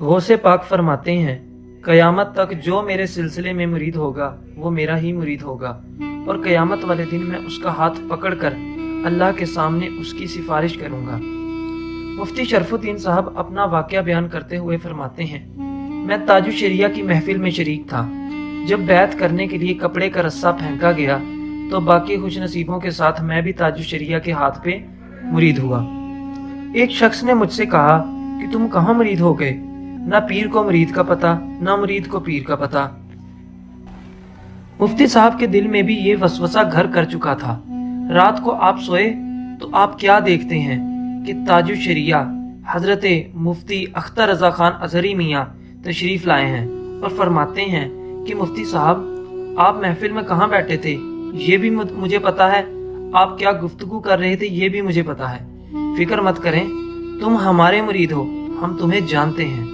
गौसे पाक फरमाते हैं, क़यामत तक जो मेरे सिलसिले में मुरीद होगा वो मेरा ही मुरीद होगा, और क़यामत वाले दिन मैं उसका हाथ पकड़कर अल्लाह के सामने उसकी सिफारिश करूंगा। मुफ्ती शरफुद्दीन साहब अपना वाक़या बयान करते हुए फरमाते हैं, मैं ताजु शरिया की महफिल में शरीक था। जब बैत करने के लिए कपड़े का रस्सा फेंका गया तो बाकी खुश नसीबों के साथ मैं भी ताजु शरिया के हाथ पे मुरीद हुआ। एक शख्स ने मुझसे कहा कि तुम कहाँ मुरीद हो गए? ना पीर को मुरीद का पता, ना मुरीद को पीर का पता। मुफ्ती साहब के दिल में भी ये वसवसा घर कर चुका था। रात को आप सोए तो आप क्या देखते हैं कि ताजु शरिया हजरत मुफ्ती अख्तर रजा खान अजहरी मियाँ तशरीफ लाए हैं और फरमाते हैं कि मुफ्ती साहब आप महफिल में कहाँ बैठे थे ये भी मुझे पता है, आप क्या गुफ्तगू कर रहे थे ये भी मुझे पता है। फिक्र मत करें, तुम हमारे मुरीद हो, हम तुम्हें जानते हैं।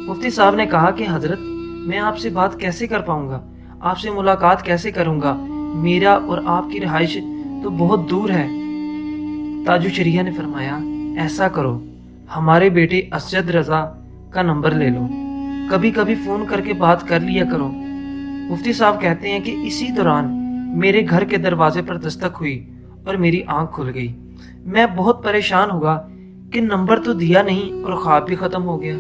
मुफ्ती साहब ने कहा कि हजरत मैं आपसे बात कैसे कर पाऊंगा, आपसे मुलाकात कैसे करूंगा, मेरा और आपकी रिहाइश तो बहुत दूर है। ताजु शरिया ने फरमाया, ऐसा करो, हमारे बेटे असजद रजा का नंबर ले लो, कभी कभी फोन करके बात कर लिया करो। मुफ्ती साहब कहते हैं कि इसी दौरान मेरे घर के दरवाजे पर दस्तक हुई और मेरी आंख खुल गई। मैं बहुत परेशान हुआ कि नंबर तो दिया नहीं और ख्वाब भी खत्म हो गया।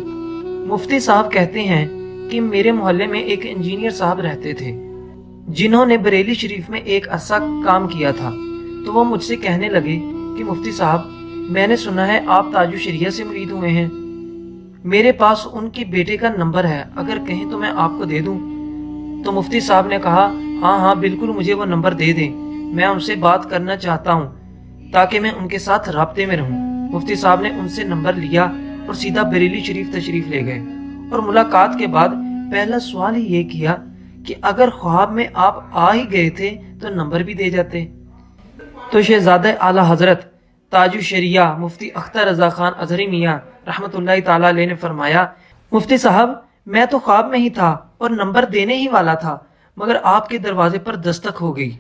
मुफ्ती साहब कहते हैं कि मेरे मोहल्ले में एक इंजीनियर साहब रहते थे जिन्होंने बरेली शरीफ में एक अच्छा काम किया था। तो वो मुझसे कहने लगे कि मुफ्ती साहब मैंने सुना है आप ताजु शरिया से मुरीद हुए हैं, मेरे पास उनके बेटे का नंबर है, अगर कहें तो मैं आपको दे दूं। तो मुफ्ती साहब ने कहा, हाँ हाँ बिल्कुल, मुझे वो नंबर दे दें, मैं उनसे बात करना चाहता हूँ ताकि मैं उनके साथ राब्ते में रहूं। मुफ्ती साहब ने उनसे नंबर लिया और सीधा बरेली शरीफ तशरीफ ले गए और मुलाकात के बाद पहला सवाल ही ये किया कि अगर ख्वाब में आप आ ही गए थे तो नंबर भी दे जाते। तो शहजादा आला हजरत ताजु शरिया मुफ्ती अख्तर रजा खान अजहरी मियाँ रहमतुल्लाहि ताला अलैह ने फरमाया, मुफ्ती साहब मैं तो ख्वाब में ही था और नंबर देने ही वाला था, मगर आपके दरवाजे पर दस्तक हो गई।